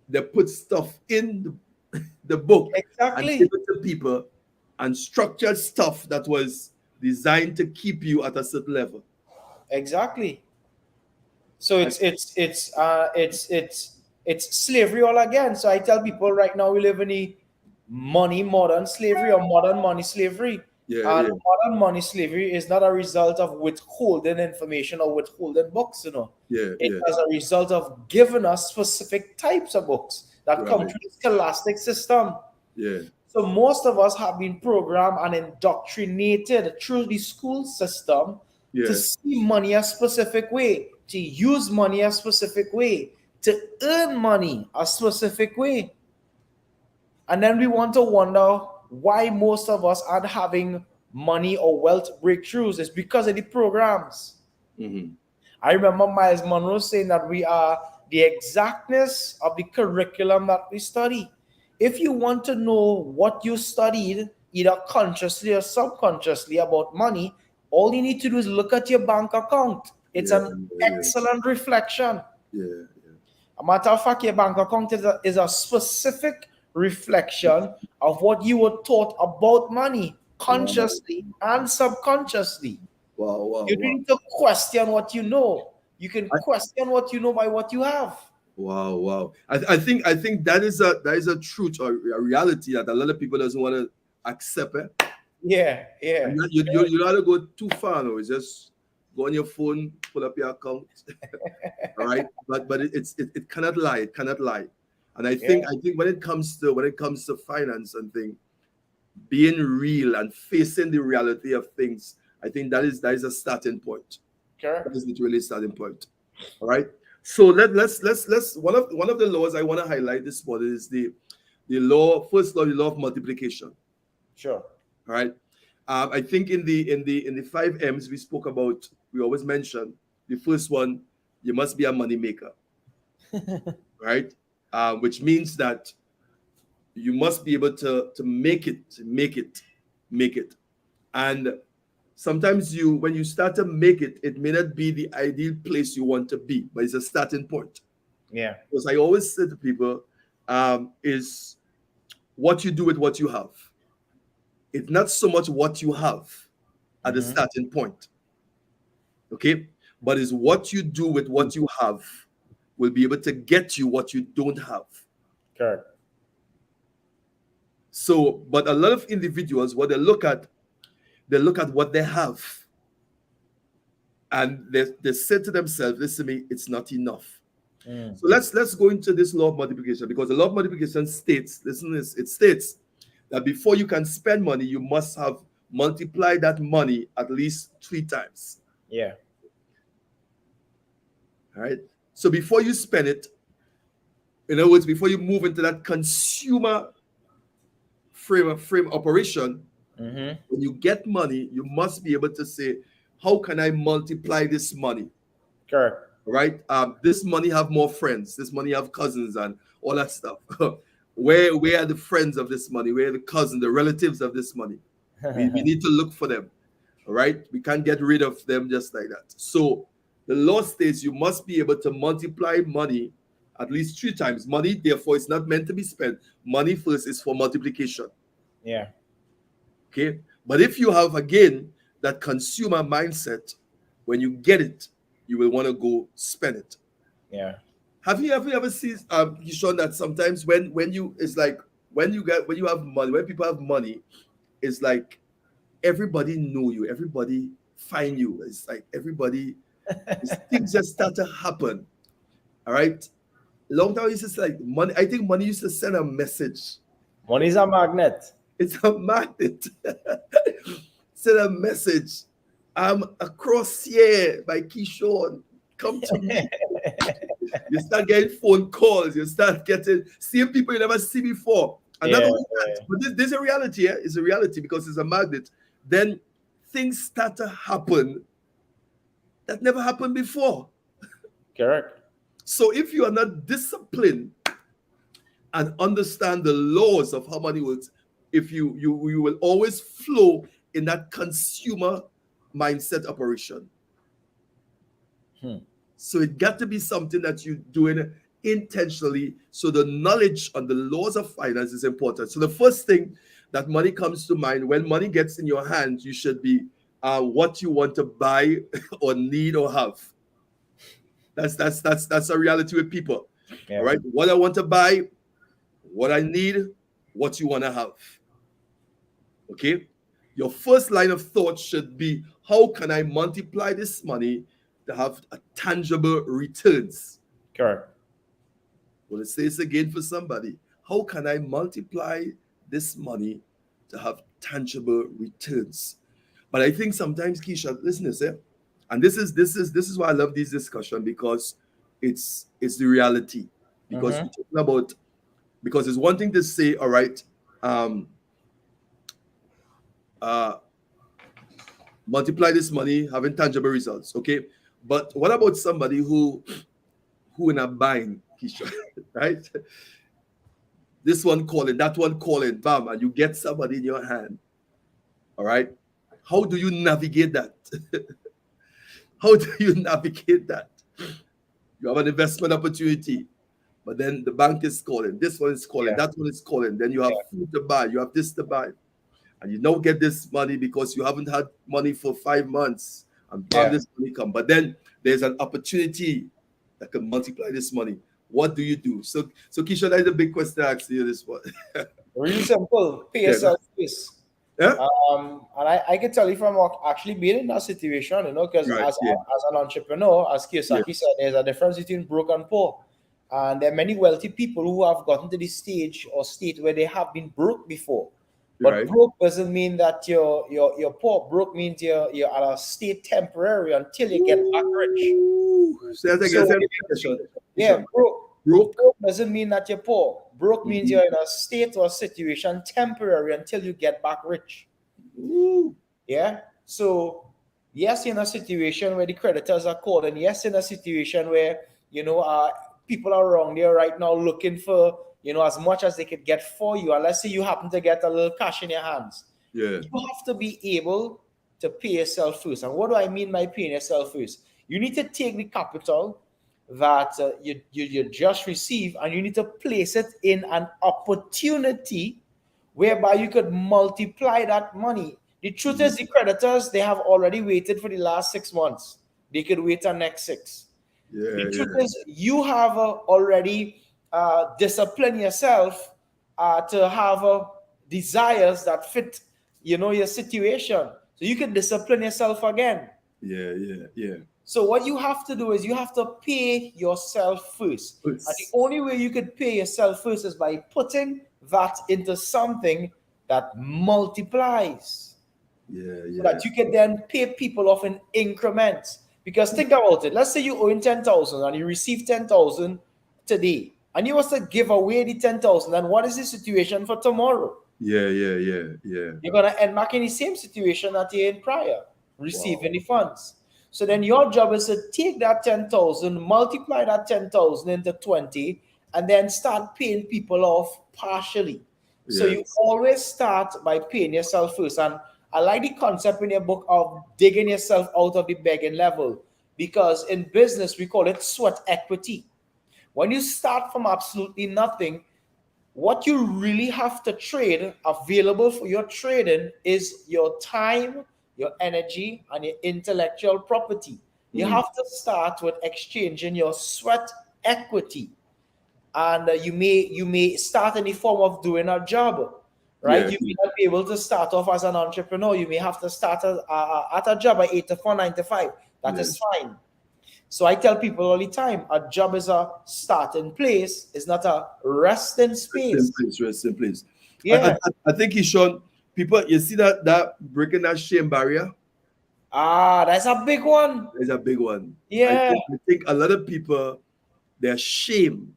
they put stuff in the book and give exactly. it to people and structured stuff that was designed to keep you at a certain level. Exactly. So And it's slavery all again. So I tell people right now we live in the modern slavery or modern money slavery. yeah, And yeah, modern money slavery is not a result of withholding information or withholding books. yeah, It's yeah, as a result of giving us specific types of books that come right, through the scholastic system. yeah, So most of us have been programmed and indoctrinated through the school system to yeah, see money a specific way, to use money a specific way, to earn money a specific way. And then we want to wonder why most of us aren't having money or wealth breakthroughs. It's because of the programs. hmm, I remember Miles Monroe saying that we are the exactness of the curriculum that we study. If you want to know what you studied, either consciously or subconsciously, about money, all you need to do is look at your bank account. It's yeah, an yeah, excellent reflection. yeah, A matter of fact, your bank account is a specific reflection of what you were taught about money, wow, consciously and subconsciously. wow, wow, You don't wow. need to question what you know. You can I, question what you know by what you have. wow, wow. I think that is a truth or a reality that a lot of people doesn't want to accept. Eh? Yeah, And yeah. you don't have to go too far. No, it's just Go on your phone, pull up your account. All right, but it cannot lie. It cannot lie. And Yeah, I think when it comes to finance and thing, being real and facing the reality of things, I think that is a starting point. That correct. is literally a starting point. All right. So let's one of the laws I want to highlight this morning is the law, first law, the law of multiplication. Sure. All right. I think in the five M's we spoke about, we always mention the first one, you must be a money maker, right? Which means that you must be able to make it. And sometimes when you start to make it, it may not be the ideal place you want to be, but it's a starting point. Yeah. Because I always say to people, is what you do with what you have. It's not so much what you have at the Mm-hmm. starting point, okay? But it's what you do with what you have will be able to get you what you don't have. Correct. So, but a lot of individuals, what they look at what they have, and they say to themselves, listen to me, it's not enough. Mm. So let's go into this law of multiplication, because the law of multiplication states, listen to this, it states that before you can spend money, you must have multiplied that money at least 3 times. Yeah. All right. So before you spend it, in other words, before you move into that consumer frame operation, Mm-hmm. when you get money, you must be able to say, how can I multiply this money? Correct. Right? This money have more friends. This money have cousins and all that stuff. Where are the friends of this money? Where are the cousins, the relatives of this money? We need to look for them. All right? We can't get rid of them just like that. So the law states you must be able to multiply money at least 3 times. Money, therefore, is not meant to be spent. Money first is for multiplication. Yeah. Okay. But if you have again that consumer mindset, when you get it, you will want to go spend it. Yeah. Have you ever seen Keeshon, that sometimes when you it's like when you have money, when people have money, it's like everybody know you, everybody find you. It's like everybody, things just start to happen. All right. Long time, it's just like money. I think money used to send a message. Money is a magnet. It's a magnet. Send a message. I'm across here by Keeshon. Come to me. You start getting phone calls. You start getting seeing people you never see before. And not Yeah. only that, but this is a reality. Yeah? It's a reality because it's a magnet. Then things start to happen that never happened before. Correct. So if you are not disciplined and understand the laws of how money works, if you will always flow in that consumer mindset operation. Hmm. So it got to be something that you're doing intentionally. So the knowledge on the laws of finance is important. So the first thing that money comes to mind when money gets in your hands, you should be what you want to buy or need or have. That's a reality with people. All Yeah. right, what I want to buy, what I need, what you want to have. Okay, your first line of thought should be, how can I multiply this money to have a tangible returns? Correct. Well, it says again for somebody, how can I multiply this money to have tangible returns? But I think sometimes, Keisha, listen to this, and this is why I love this discussion, because it's the reality. Because Mm-hmm. we're talking about, because it's one thing to say, all right, um, uh, multiply this money, having tangible results, okay? But what about somebody who in a bind, Keisha, right? This one calling, that one calling, bam, and you get somebody in your hand. All right. How do you navigate that? How do you navigate that? You have an investment opportunity, but then the bank is calling, this one is calling, Yeah. that one is calling, then you have food to buy, you have this to buy, and you don't get this money because you haven't had money for 5 months, and bam, Yeah. this money come. But then there's an opportunity that can multiply this money. What do you do? So Keisha, that's the big question I asked you this one. Really simple. Pay Yeah, yourself first. Yeah. And I can tell you from actually being in that situation, because Right. as an entrepreneur, as Yeah. Kiyosaki said, there's a difference between broke and poor. And there are many wealthy people who have gotten to this stage or state where they have been broke before. But Right. broke doesn't mean that you're poor. Broke means you're at a state temporary until you get back rich. Ooh. Say that again. So Say that again, Keeshon. yeah, Keeshon. Broke. broke doesn't mean that you're poor. Broke means Mhm. you're in a state or situation temporary until you get back rich. Ooh. Yeah. So yes, in a situation where the creditors are called, and yes, in a situation where people are around there right now looking for as much as they could get for you, and let's say you happen to get a little cash in your hands, Yeah. you have to be able to pay yourself first. And what do I mean by paying yourself first? You need to take the capital that you just received, and you need to place it in an opportunity whereby you could multiply that money. The truth is, the creditors, they have already waited for the last 6 months. They could wait the next six. The Yeah. truth Yeah. is, you have already disciplined yourself to have desires that fit, your situation. So you can discipline yourself again. Yeah. Yeah. Yeah. So what you have to do is you have to pay yourself first. And the It's- only way you could pay yourself first is by putting that into something that multiplies, Yeah. so Yeah. that you can then pay people off in increments. Because think about it. Let's say you owe 10,000 and you receive 10,000 today. And you was to give away the 10,000. And what is the situation for tomorrow? Yeah. Yeah. Yeah. Yeah. You're going to end back in the same situation that you're in prior, Wow. receiving the funds. So then your job is to take that 10,000, multiply that 10,000 into 20, and then start paying people off partially. So you Yes. always start by paying yourself first. And I like the concept in your book of digging yourself out of the begging level, because in business we call it sweat equity. When you start from absolutely nothing, what you really have to trade available for your trading is your time, your energy, and your intellectual property. You Mm. have to start with exchanging your sweat equity, and you may start in the form of doing a job, right? Yeah. You may not be able to start off as an entrepreneur. You may have to start at a job at 8 to 4, 9 to 5. That Yeah. is fine. So I tell people all the time, a job is a starting place, it's not a resting Rest in space. peace. Rest in peace. Yeah. I think Keeshon, people, you see that breaking that shame barrier That's a big one. is a big one. Yeah. I think a lot of people they're shame,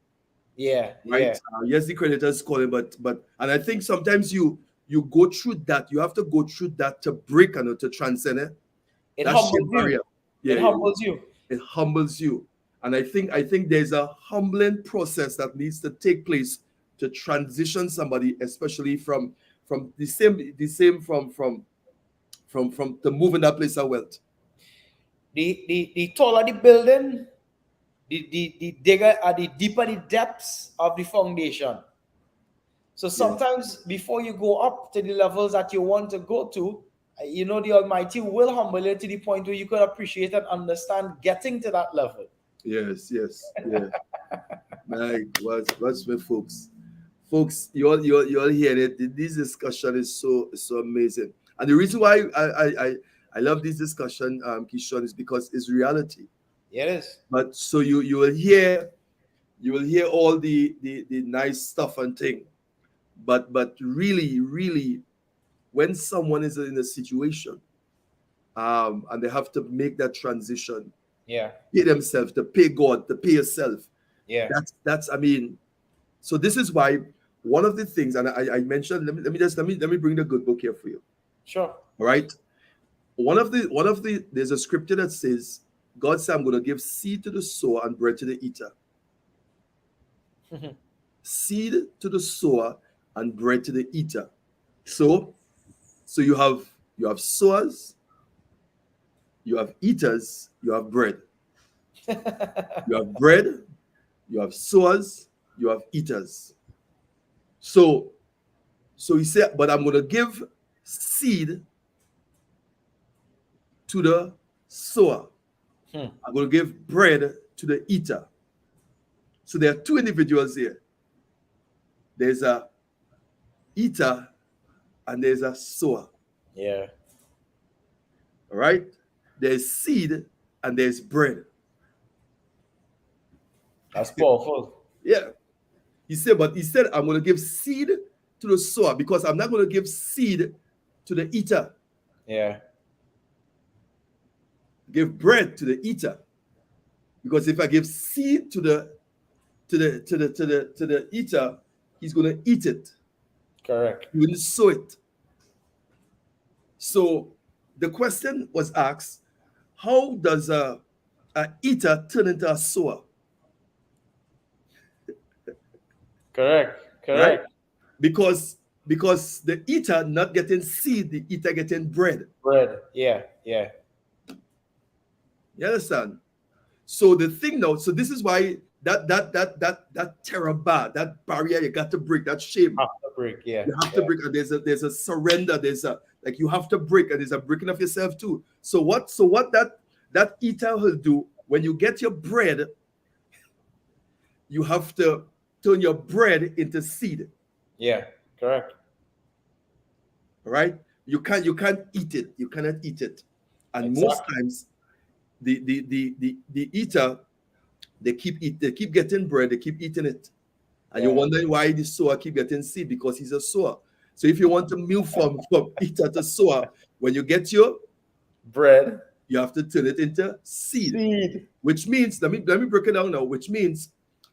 Yeah. right? Yeah. Yes, the creditors call it, but and I think sometimes you go through that. You have to go through that to break and to transcend it. It That shame humbles you. barrier. Yeah, It humbles you. it humbles you. And I think there's a humbling process that needs to take place to transition somebody, especially from the same from to move in that place of wealth. The taller the building, the digger the deeper the depths of the foundation. So Yeah. sometimes before you go up to the levels that you want to go to, the Almighty will humble you to the point where you could appreciate and understand getting to that level. Yes, yes, yeah. Like what's with folks? Folks, you all hear it. This discussion is so amazing. And the reason why I love this discussion, Keeshon, is because it's reality. Yeah, it is. But so you will hear all the nice stuff and thing. But really, when someone is in a situation, and they have to make that transition, Yeah. pay themselves, to pay God, to pay yourself. Yeah. That's I mean, so this is why one of the things, and I mentioned, let me bring the good book here for you. Sure. All right. One of the there's a scripture that says, God said, I'm gonna give seed to the sower and bread to the eater. Seed to the sower and bread to the eater. So you have sowers, you have eaters, you have bread. You have bread, you have sowers, you have eaters. So he said, but I'm gonna give seed to the sower. Hmm. I'm gonna give bread to the eater. So there are two individuals here. There's a eater and there's a sower. Yeah. All right? There's seed and there's bread. That's powerful. Yeah. He said, I'm going to give seed to the sower because I'm not going to give seed to the eater. Yeah. Give bread to the eater. Because if I give seed to the eater, he's going to eat it. Correct. He will sow it. So the question was asked, how does a eater turn into a sower? Correct. Right? Correct. Because the eater not getting seed, the eater getting bread. Bread. Yeah. Yeah. You understand? So the thing now, so this is why that terror, that barrier you got to break, that shame. Have to break. Yeah. You have to Yeah. break, and there's a surrender, there's a like you have to break, and there's a breaking of yourself too. So what that eater will do when you get your bread, you have to turn your bread into seed. Yeah. Correct. All right? You can't eat it. You cannot eat it. And Exactly. most times the eater, they keep getting bread, they keep eating it. And you're wondering why the sower keep getting seed, because he's a sower. So if you want to move from eater to sower, when you get your bread, you have to turn it into seed. seed. Which means, let me break it down now, which means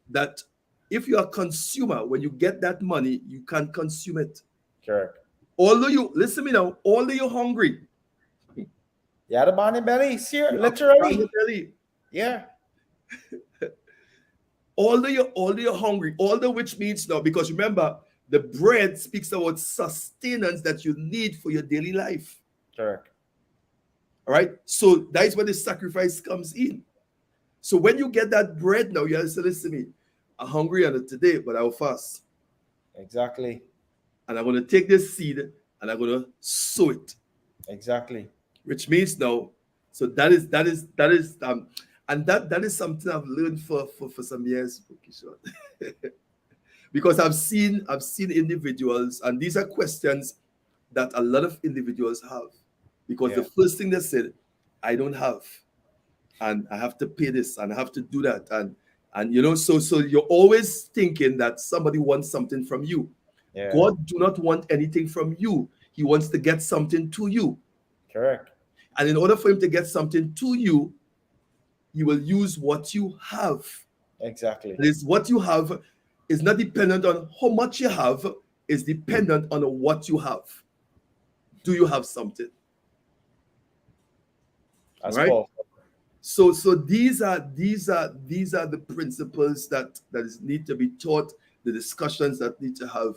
that if you're a consumer, when you get that money, you can't consume it. Correct. Although you, listen to me now, although you're hungry. You had a man in belly, sir, You have literally. a belly. Yeah. Although you're hungry, although which means now, because remember, the bread speaks about sustenance that you need for your daily life. Correct. All right. So that is where the sacrifice comes in. So when you get that bread now, you have to say, listen to me, I'm hungry on it today, but I will fast. Exactly. And I'm going to take this seed and I'm going to sow it. Exactly. Which means now, so that is and that is something I've learned for some years, Keeshon. Because I've seen individuals, and these are questions that a lot of individuals have. Because the first thing they said, I don't have, and I have to pay this, and I have to do that, and you know, so you're always thinking that somebody wants something from you. Yeah. God do not want anything from you. He wants to get something to you. Correct. And in order for him to get something to you, he will use what you have. Exactly. It is what you have is not dependent on how much you have, it's dependent on what you have. Do you have something? That's right? powerful. So these are the principles that need to be taught, the discussions that need to have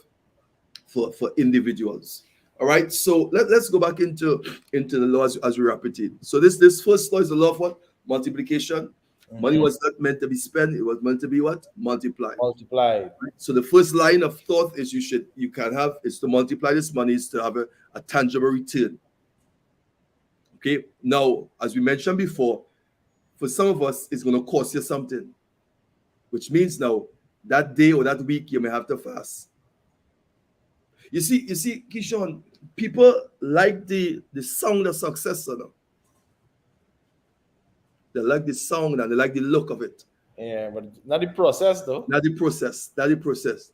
for individuals. All right. So let's go back into the law as we wrap it in. So this first law is the law of what? Multiplication. Money was not meant to be spent, it was meant to be what? Multiplied. Multiplied. Right? So the first line of thought is you can have is to multiply this money, is to have a tangible return. Okay. Now, as we mentioned before, for some of us, it's going to cost you something, which means now that day or that week you may have to fast. You see, Keeshon, people like the sound of success, you know? They like the sound and they like the look of it. Yeah, but not the process though. Not the process. Not the process.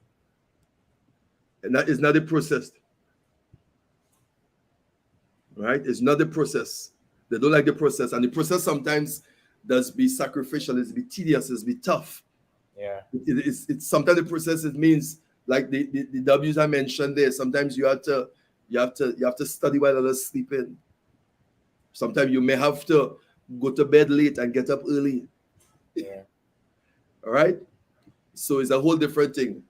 And that is not the process. Right? It's not the process. They don't like the process. And the process sometimes does be sacrificial, it's be tedious, it's be tough. Yeah. It's sometimes the process, it means like the W's I mentioned there. Sometimes you have to study while others sleeping. Sometimes you may have to go to bed late and get up early. Yeah. All right. So it's a whole different thing.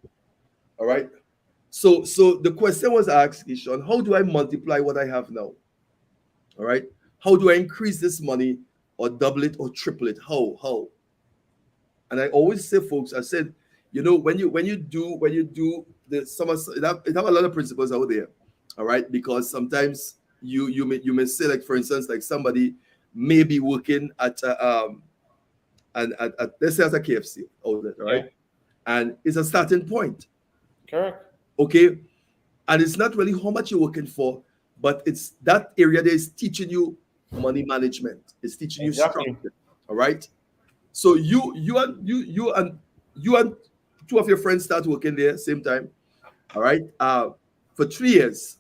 All right. So the question was asked, Keeshon, how do I multiply what I have now? All right. How do I increase this money or double it or triple it? How? And I always say, folks, I said, you know, when you do the summer, it have a lot of principles out there. All right. Because sometimes you may say, like, for instance, like somebody may be working at let's say at a KFC outlet, all right? Yeah. And it's a starting point. Correct. Okay. And it's not really how much you're working for, but it's that area that is teaching you money management. It's teaching you Exactly. structure. All right. So you and two of your friends start working there same time. All right. For 3 years.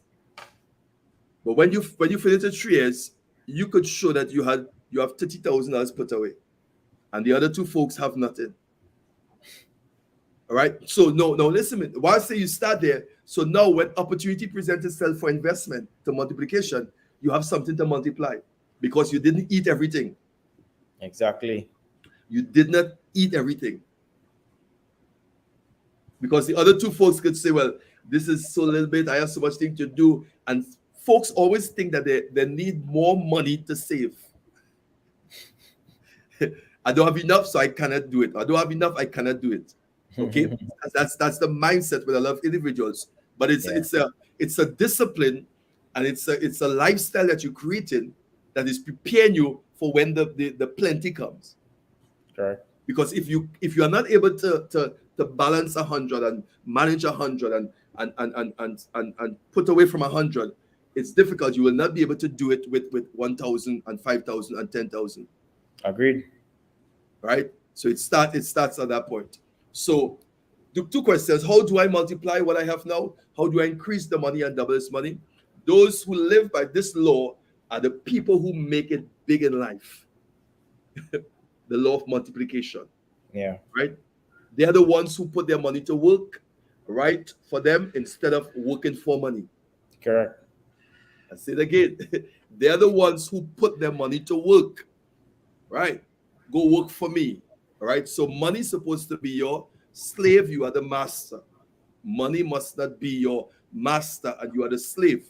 But when you finish the 3 years, you could show that you have $30,000 put away, and the other two folks have nothing. All right. So no, listen. Why I say you start there? So now when opportunity presents itself for investment to multiplication, you have something to multiply because you didn't eat everything. Exactly. You did not eat everything. Because the other two folks could say, well, this is so little bit, I have so much thing to do. And folks always think that they need more money to save. I don't have enough, so I cannot do it. I don't have enough, I cannot do it. Okay, that's the mindset with a lot of individuals. But it's Yeah. it's a discipline, and it's a lifestyle that you're creating that is preparing you for when the plenty comes. Correct. Because if you are not able to balance 100 and manage 100 and put away from 100, it's difficult. You will not be able to do it with 1,000 and 5,000 and 10,000. Agreed. Right? So it starts at that point. So the two questions: how do I multiply what I have now? How do I increase the money and double this money? Those who live by this law are the people who make it big in life. The law of multiplication. Yeah. Right? They are the ones who put their money to work, right, for them instead of working for money. Correct. I say it again. They are the ones who put their money to work, right? Go work for me, all right? So money is supposed to be your slave. You are the master. Money must not be your master, and you are the slave.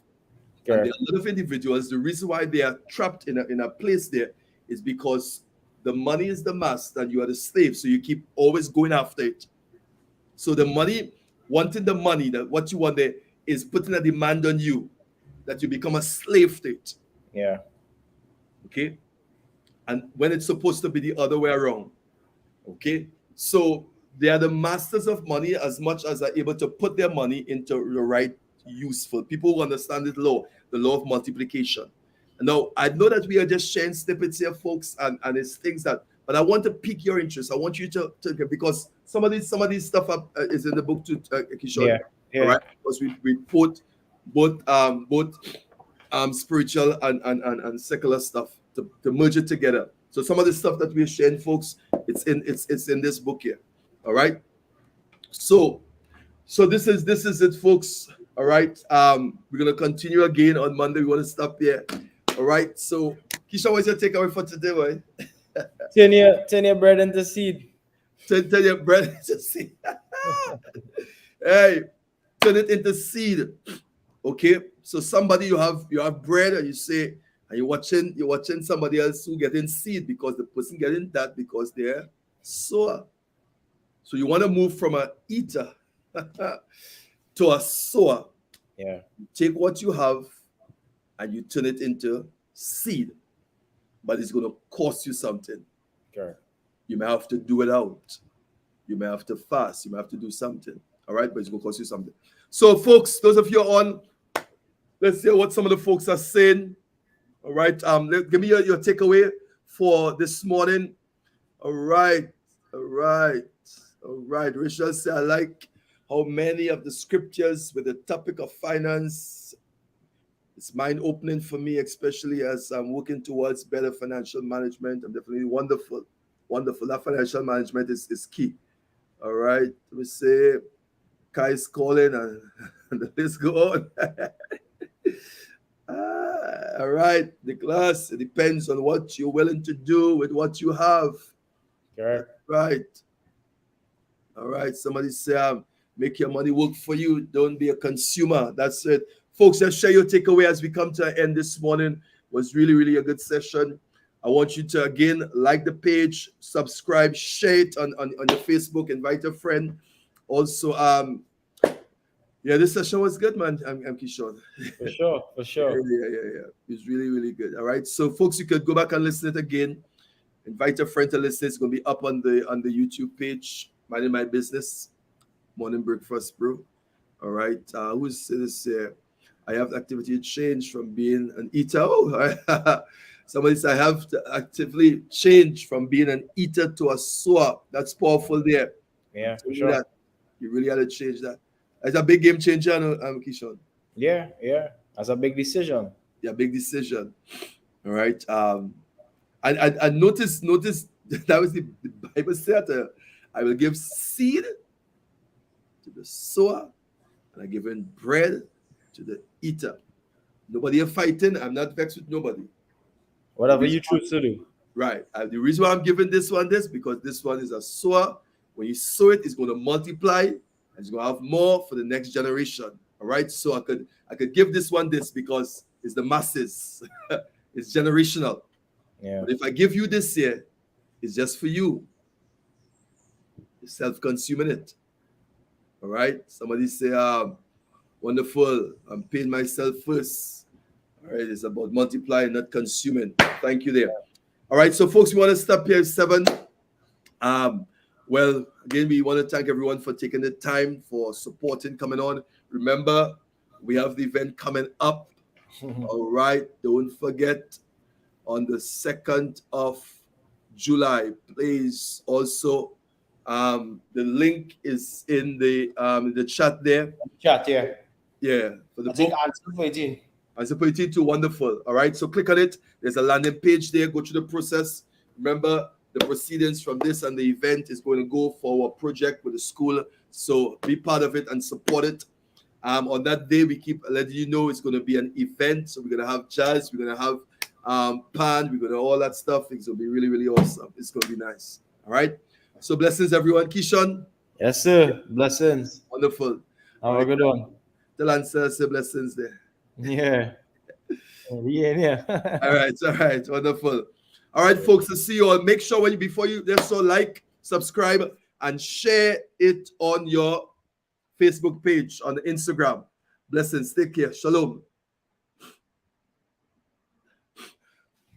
And there Correct. are a lot of individuals. The reason why they are trapped in a place there is because the money is the master and you are the slave. So you keep always going after it. So the money, wanting the money, that what you want there is putting a demand on you that you become a slave to it. Yeah. Okay. And when it's supposed to be the other way around. Okay. So they are the masters of money as much as they're able to put their money into the right useful. People who understand the law of multiplication. Now, I know that we are just sharing snippets here, folks, and it's things that, but I want to pique your interest. I want you to because some of these stuff is in the book to Keeshon, Yeah. all Yeah. right? Because we put both spiritual and secular stuff to merge it together. So some of the stuff that we're sharing, folks, it's in this book here, all right? So this is it, folks. All right. We're gonna continue again on Monday. We want to stop here. All right. So, Keeshon, what's your takeaway for today, boy? Turn your bread into seed. Turn your bread into seed. Hey, turn it into seed. Okay. So somebody you have bread and you say and you're watching somebody else who getting seed because the person getting that because they're sower. So you want to move from a eater to a sower. Yeah. Take what you have and you turn it into seed, but it's going to cost you something. Correct. You may have to do it out. You may have to fast. You may have to do something. All right, but it's going to cost you something. So, folks, those of you on, let's hear what some of the folks are saying. All right, give me your takeaway for this morning. All right. Rachel said, I like how many of the scriptures with the topic of finance. It's mind-opening for me, especially as I'm working towards better financial management. I'm definitely wonderful. That financial management is key. All right. Let me say, Kai is calling and the list go on. All right. The class, it depends on what you're willing to do with what you have. Correct. Right. All right. Somebody say, make your money work for you. Don't be a consumer. That's it. Folks, let's share your takeaway as we come to an end this morning. It was really, really a good session. I want you to, again, like the page, subscribe, share it on your Facebook, invite a friend. Also, yeah, this session was good, man. I'm Keeshon. For sure. For sure. Yeah. It was really, really good. All right. So, folks, you could go back and listen to it again. Invite a friend to listen. It's going to be up on the YouTube page. Minding My Business, Morning Breakfast Brew. All right. Who's this? I have activity change from being an eater. Oh, somebody said I have to actively change from being an eater to a sower. That's powerful there. Yeah, for You sure. that. You really had to change that. It's a big game changer, Keeshon. Yeah, yeah. That's a big decision. Yeah, big decision. All right. And notice that was the Bible said, I will give seed to the sower, and I give in bread to the eater. Nobody are fighting. I'm not vexed with nobody. Whatever you choose to do. Right. The reason why I'm giving this because this one is a sower. When you sow it, it's going to multiply and it's going to have more for the next generation. All right. So I could give this because it's the masses. It's generational. Yeah. But if I give you this here, it's just for you. You're self-consuming it. All right. Somebody say, wonderful. I'm paying myself first. All right. It's about multiplying, not consuming. Thank you there. All right. So, folks, we want to stop here at 7. Well, again, we want to thank everyone for taking the time, for supporting, coming on. Remember, we have the event coming up. All right. Don't forget, on the 2nd of July, please also. The link is in the chat there. Chat, yeah. Yeah. For the I think book. answer 42, wonderful. All right. So click on it. There's a landing page there. Go through the process. Remember, the proceedings from this and the event is going to go for our project with the school. So be part of it and support it. On that day, we keep letting you know it's going to be an event. So we're going to have jazz. We're going to have pan. We're going to all that stuff. It's going to be really, really awesome. It's going to be nice. All right. So blessings, everyone. Keeshon. Yes, sir. Blessings. Wonderful. Have a good one. The answer, say blessings there. Yeah. Yeah. All right. Wonderful. All right, folks, to see you all. Make sure before you like, subscribe, and share it on your Facebook page, on the Instagram. Blessings. Take care. Shalom.